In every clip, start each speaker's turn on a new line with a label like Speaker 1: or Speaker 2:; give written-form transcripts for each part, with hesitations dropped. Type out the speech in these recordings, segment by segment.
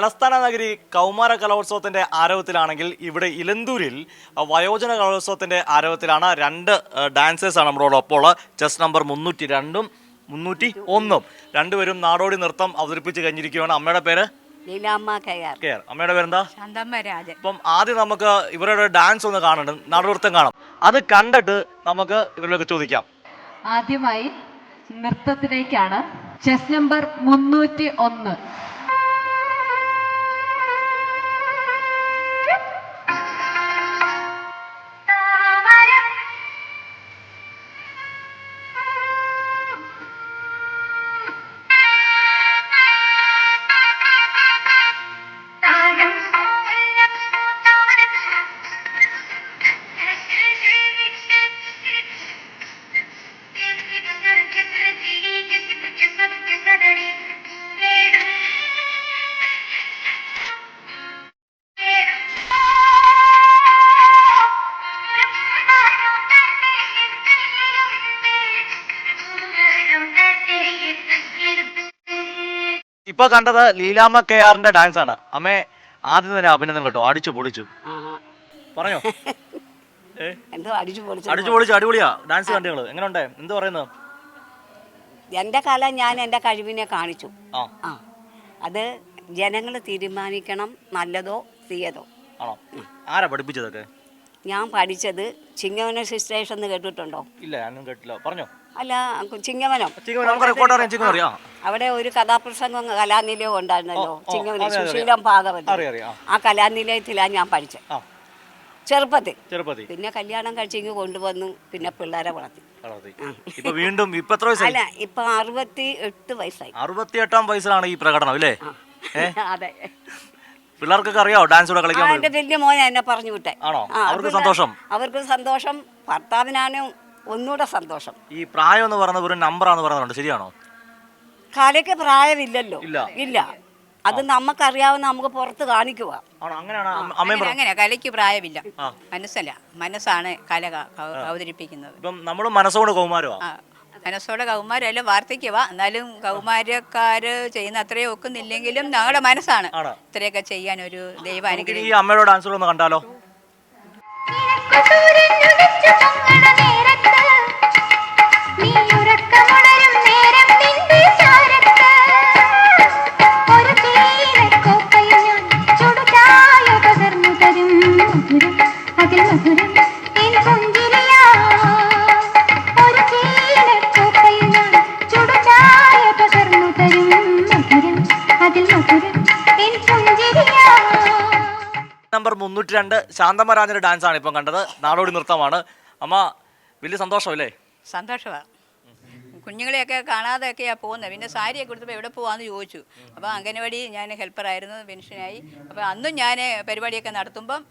Speaker 1: തലസ്ഥാന നഗരി കൗമാര കലോത്സവത്തിന്റെ ആരവത്തിലാണെങ്കിൽ ഇവിടെ ഇലന്തൂരിൽ വയോജന കലോത്സവത്തിന്റെ ആരവത്തിലാണ്. രണ്ട് ഡാൻസേഴ്സാണ് നമ്മളോടൊപ്പം. ചെസ് നമ്പർ 302 301 രണ്ടുപേരും നാടോടി നൃത്തം അവതരിപ്പിച്ച് കഴിഞ്ഞിരിക്കുകയാണ്. അമ്മയുടെ പേര് കെയർ. അമ്മയുടെ പേരെന്താ? അപ്പം ആദ്യം നമുക്ക് ഇവരുടെ ഡാൻസ് ഒന്ന് കാണണം, നാടോടിനൃത്തം കാണാം. അത് കണ്ടിട്ട് നമുക്ക് ഇവരിലൊക്കെ ചോദിക്കാം.
Speaker 2: ആദ്യമായി നൃത്തത്തിലേക്കാണ്. Chess number 301.
Speaker 1: ഇപ്പൊ കണ്ടത് ലീലാമ്മ കെയറിന്റെ ഡാൻസ് ആണ്. അമ്മേ ആദ്യം തന്നെ അഭിനന്ദനം കേട്ടോ, അടിച്ചു പൊളിച്ചു. പറഞ്ഞോ. അടിച്ചു പൊളിച്ചു, അടിപൊളിയാ ഡാൻസ്. കണ്ടു എങ്ങനെയുണ്ട്? എന്ത് പറയുന്നു?
Speaker 3: എന്റെ കല ഞാൻ എന്റെ കഴിവിനെ കാണിച്ചു. അത് ജനങ്ങൾ തീരുമാനിക്കണം, നല്ലതോ തീയതോ.
Speaker 1: ആണോ? ആരാ പഠിപ്പിച്ചതൊക്കെ?
Speaker 3: ഞാൻ പഠിച്ചത് ചിങ്ങവനം സ്റ്റേഷൻ എന്ന് കേട്ടിട്ടുണ്ടോ?
Speaker 1: ഇല്ല, ഞാനും കേട്ടില്ല. പറഞ്ഞോ.
Speaker 3: അല്ല, ചിങ്ങവനം. അവിടെ ഒരു കഥാപ്രസംഗം കലാനിലയം ഉണ്ടായിരുന്നല്ലോ, ചിങ്ങവനം, സുശീലം ഭാഗവതം. ആ കലാനിലയത്തിലാണ് ഞാൻ പഠിച്ചത് ചെറുപ്പത്തിൽ. പിന്നെ കല്യാണം കഴിച്ചെങ്കിൽ കൊണ്ടുവന്നു, പിന്നെ പിള്ളേരെ വളർത്തി.
Speaker 1: വീണ്ടും
Speaker 3: അല്ല, ഇപ്പൊ 68 വയസ്സായി.
Speaker 1: 68-ാം വയസ്സിലാണ് ഈ പ്രകടനം അല്ലേ?
Speaker 3: അതെ.
Speaker 1: പിള്ളേർക്കൊക്കെ അറിയാവോ ഡാൻസ് കൂടെ കളിക്കാൻ?
Speaker 3: എന്റെ വലിയ മോനെ എന്നെ പറഞ്ഞു വിട്ടെ.
Speaker 1: അവർക്ക് സന്തോഷം.
Speaker 3: അവർക്ക് സന്തോഷം, ഭർത്താവിനാണ് ഒന്നുകൂടെ സന്തോഷം.
Speaker 1: ഈ പ്രായം എന്ന് പറയുന്നത് ഒരു നമ്പറാന്ന് പറയുന്നുണ്ട്, ശരിയാണോ?
Speaker 3: കലയ്ക്ക് പ്രായമില്ലല്ലോ. ഇല്ല, അത് നമുക്കറിയാവുന്ന നമുക്ക് പുറത്ത് കാണിക്കുക.
Speaker 4: അങ്ങനെ കലയ്ക്ക് പ്രായമില്ല, മനസ്സാണ് കല അവതരിപ്പിക്കുന്നത്.
Speaker 1: നമ്മുടെ മനസ്സോട് കൗമാരമാണ്.
Speaker 4: മനസ്സോടെ കൗമാരല്ല വാർദ്ധക്യവ, എന്നാലും കൗമാരക്കാര് ചെയ്യുന്ന അത്രയും ഒക്കുന്നില്ലെങ്കിലും ഞങ്ങളുടെ മനസ്സാണ് ഇത്രയൊക്കെ ചെയ്യാൻ ഒരു ദൈവം അനുഗ്രഹിക്കും.
Speaker 1: ഈ അമ്മയുടെ ഡാൻസുകൾ ഒന്ന് കണ്ടാലോ? നമ്പർ 302 ശാന്തമരാജന്റെ ഡാൻസ് ആണ് ഇപ്പം കണ്ടത്. നാടോടി നൃത്തമാണ്. അമ്മ വലിയ സന്തോഷമല്ലേ?
Speaker 4: സന്തോഷമാണ്. കുഞ്ഞുങ്ങളെയൊക്കെ കാണാതെയൊക്കെയാണ് പോകുന്നത്. പിന്നെ സാരിയൊക്കെ കൊടുത്തപ്പോൾ എവിടെ പോകാമെന്ന് ചോദിച്ചു. അപ്പോൾ അംഗനവാടി ഞാൻ ഹെൽപ്പറായിരുന്നു, പെൻഷനായി. അപ്പോൾ അന്നും ഞാൻ പരിപാടിയൊക്കെ നടത്തുമ്പം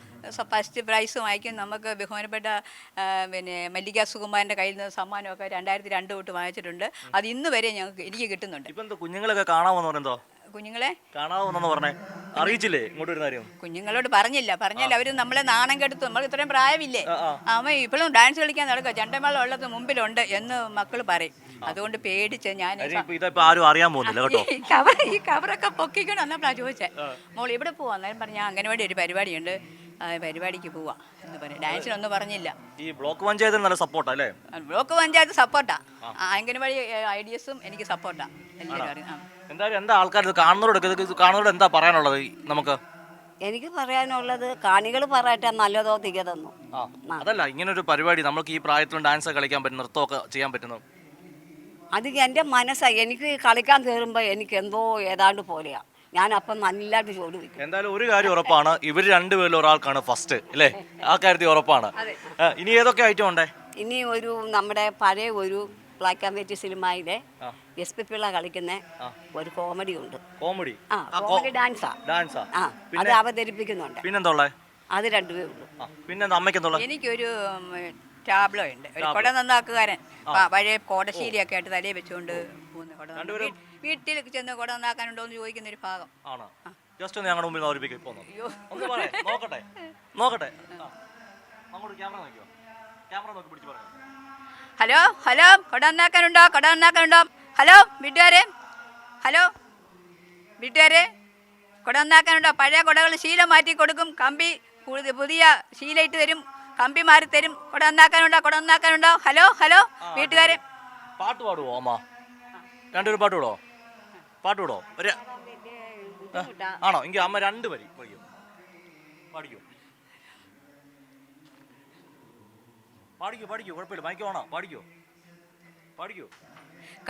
Speaker 4: ഫസ്റ്റ് പ്രൈസ് വാങ്ങിക്കും. നമുക്ക് ബഹുമാനപ്പെട്ട മല്ലിക സുകുമാരൻ്റെ കയ്യിൽ നിന്ന് സമ്മാനമൊക്കെ 2002 തൊട്ട് വാങ്ങിച്ചിട്ടുണ്ട്. അത് ഇന്ന് വരെ എനിക്ക് കിട്ടുന്നുണ്ട്.
Speaker 1: ഇപ്പം കുഞ്ഞുങ്ങളൊക്കെ കാണാമെന്ന് പറയുന്നോ?
Speaker 4: കുഞ്ഞുങ്ങളെ
Speaker 1: കാണാമെന്നു പറഞ്ഞേ, അറിയിച്ചില്ലേ ഇങ്ങോട്ട് ഒരു കാര്യം?
Speaker 4: കുഞ്ഞുങ്ങളോട് പറഞ്ഞില്ല അവര് നമ്മളെ നാണം കെടുത്തു. നമ്മൾ ഇത്രയും പ്രായമില്ലേ, അമ്മ ഇപ്പോഴും ഡാൻസ് കളിക്കാൻ നടക്കുക, ചണ്ടമേളം ഉള്ളത് മുമ്പിലുണ്ട് എന്ന് മക്കള് പറയും. അതുകൊണ്ട് പേടിച്ച് ഞാൻ ഈ കവറൊക്കെ പൊക്കിക്കൊണ്ട് വന്നപ്പോഴാ ചോദിച്ചേ, മോൾ ഇവിടെ പോവാ? അന്നേരം പറഞ്ഞ അംഗനവാടി ഒരു പരിപാടിയുണ്ട്, പരിപാടിക്ക് പോവാ എന്ന് പറയും. ഡാൻസിനൊന്നും പറഞ്ഞില്ല.
Speaker 1: ഈ ബ്ലോക്ക് പഞ്ചായത്ത് നല്ല സപ്പോർട്ടാ അല്ലേ?
Speaker 4: ബ്ലോക്ക് പഞ്ചായത്ത് സപ്പോർട്ടാ, അംഗനവാടി ഐഡിയസും എനിക്ക് സപ്പോർട്ടാ.
Speaker 1: എന്തായാലും എന്താ ആൾക്കാർ കാണുന്നവരോട് എന്താ പറയാനുള്ളത് നമുക്ക്?
Speaker 3: എനിക്ക് പറയാനുള്ളത്, കാണികൾ പറയട്ടെ നല്ലതോ തികതെന്നോ.
Speaker 1: അതല്ല, ഇങ്ങനൊരു പരിപാടി നമുക്ക് ഈ പ്രായത്തിൽ ഡാൻസ് കളിക്കാൻ പറ്റും, നൃത്തമൊക്കെ ചെയ്യാൻ പറ്റുന്നു.
Speaker 3: അത് എൻ്റെ മനസ്സായി. എനിക്ക് കളിക്കാൻ കയറുമ്പോൾ എനിക്ക് എന്തോ ഏതാണ്ട് പോലെയാ. ഞാൻ അപ്പം നല്ലതായിട്ട് ജോലി വയ്ക്കും.
Speaker 1: എന്തായാലും ഒരു കാര്യം ഉറപ്പാണ്, ഇവർ രണ്ടുപേരിൽ ഒരാൾക്കാണ് ഫസ്റ്റ് അല്ലേ? ആ കാര്യത്തിൽ ഉറപ്പാണ്. ഇനി ഏതൊക്കെ ഐറ്റം ഉണ്ടേ?
Speaker 3: ഇനി ഒരു നമ്മുടെ പഴയ ഒരു ബ്ലാക്ക് ആൻഡ് വൈറ്റ് സിനിമയിലെ SP പിള്ള കളിക്കുന്ന ഒരു കോമഡി ഉണ്ട്. കോമഡി ഡാൻസാ. അത് അവതരിപ്പിക്കുന്നുണ്ട്.
Speaker 1: പിന്നെന്താ?
Speaker 3: അത് രണ്ടുപേരേ ഉള്ളൂ.
Speaker 1: പിന്നെ അമ്മയ്ക്കെന്താ?
Speaker 4: എനിക്കൊരു ടാബ്ലോ ഉണ്ട്, ഒരു കുട നന്നാക്കുകാരൻ. പഴയ കോടശ്ശേരിയൊക്കെ ആയിട്ട് തലയിൽ വെച്ചുകൊണ്ട് പോകുന്ന വീട്ടിൽ ചെന്ന് കുട നന്നാക്കാനുണ്ടോ എന്ന് ചോദിക്കുന്ന ഒരു ഭാഗം
Speaker 1: ആണ്. ജസ്റ്റ് ഒന്ന് ഞങ്ങളുടെ മുമ്പിൽ അവതരിപ്പിക്കും. നോക്കട്ടെ നോക്കട്ടെ. ക്യാമറ നോക്കി പിടിച്ച് പറയാം.
Speaker 4: ഹലോ ഹലോ, കുട നന്നാക്കാനുണ്ടോ? ഹലോ വീട്ടുകാരെ, ഹലോ വീട്ടുകാരെ, കുട നന്നാക്കാനുണ്ടോ? പഴയ കുടകൾ ശീല മാറ്റി കൊടുക്കും, കമ്പി പുതിയ ശീല ഇട്ട് തരും, കമ്പി മാറി തരും. കുട നന്നാക്കാനുണ്ടോ? കുട നന്നാക്കാനുണ്ടോ? ഹലോ ഹലോ വീട്ടുകാരെ.
Speaker 1: പാട്ട് പാടുവോ അമ്മ? രണ്ടൊരു പാട്ട് പാടുവോ? പാട്ട് പാടുവോ? ഒരു ആണോ? എങ്കിൽ അമ്മ 2 വരി പഠിക്കും. പാടിക്കോ പാടിക്കോ പാടിക്കോ, കുഴപ്പമില്ല, മൈക്ക് വേണോ? പാടിക്കോ പാടിക്കോ.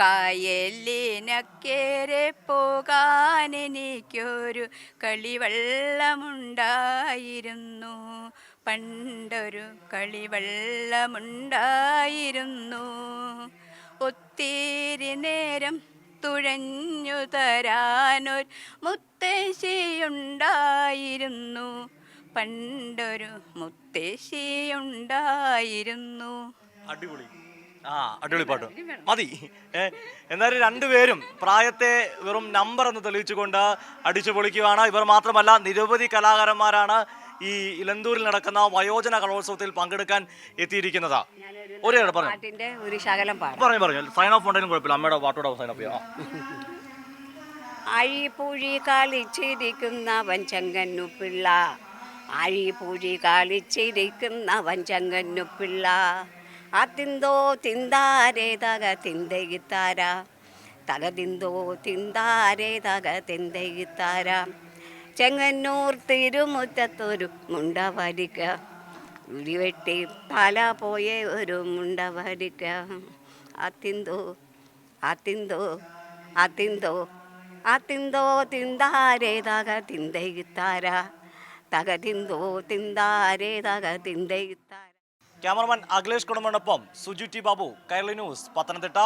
Speaker 4: കായലിനക്കേരെ പോകാൻ എനിക്കൊരു കളിവെള്ളമുണ്ടായിരുന്നു, പണ്ടൊരു കളിവെള്ളമുണ്ടായിരുന്നു. ഒത്തിരി നേരം തുഴഞ്ഞു തരാനൊരു മുത്തശ്ശിയുണ്ടായിരുന്നു, പണ്ടൊരു മുത്തശ്ശിയുണ്ടായിരുന്നു.
Speaker 1: അടിപൊളി. അടിപൊളി പാട്ട് മതി. എന്നാലും 2 പേരും പ്രായത്തെ വെറും നമ്പർ എന്ന് തെളിയിച്ചുകൊണ്ട് അടിച്ചു പൊളിക്കുകയാണ്. ഇവർ മാത്രമല്ല, നിരവധി കലാകാരന്മാരാണ് ഈ ഇലന്തൂരിൽ നടക്കുന്ന വയോജന കലോത്സവത്തിൽ പങ്കെടുക്കാൻ എത്തിയിരിക്കുന്നത്.
Speaker 3: പാട്ടിന്റെ ഒരു ശകലം
Speaker 1: പറഞ്ഞു സൈൻ ഓഫ് ഉണ്ടെങ്കിലും കുഴപ്പമില്ല, അമ്മയുടെ പാട്ടോടെ സൈൻ ഓഫ് ചെയ്യാം.
Speaker 3: അഴിപുഴി കളിച്ചിരിക്കുന്നവൻ ചെങ്ങന്നു പിള്ള, അഴിപുഴി കളിച്ചിരിക്കുന്നവൻ ചെങ്ങന്നു പിള്ള. അതിന്തോ തിന്താരേ തക തിന്തകിത്താര, തകതിന്തോ തിന്താരേ തക തിന്തകിത്താര. ചെങ്ങന്നൂർ തിരുമുറ്റത്തൊരു മുണ്ട വരിക്ക, ഉടിവെട്ടി തല പോയ ഒരു മുണ്ട വരിക്ക. അതിന്തോ അതിന്തോ അതിന്തോ അതിന്തോ തിന്താരേ തക തിന്തകിത്താര, തകതിന്തോ തിന്താരേ തക തിന്തകിത്താര.
Speaker 1: ക്യാമറമാൻ അഖിലേഷ് കുടുംബനൊപ്പം സുജു ടി ബാബു, കൈരളി ന്യൂസ്, പത്തനംതിട്ട.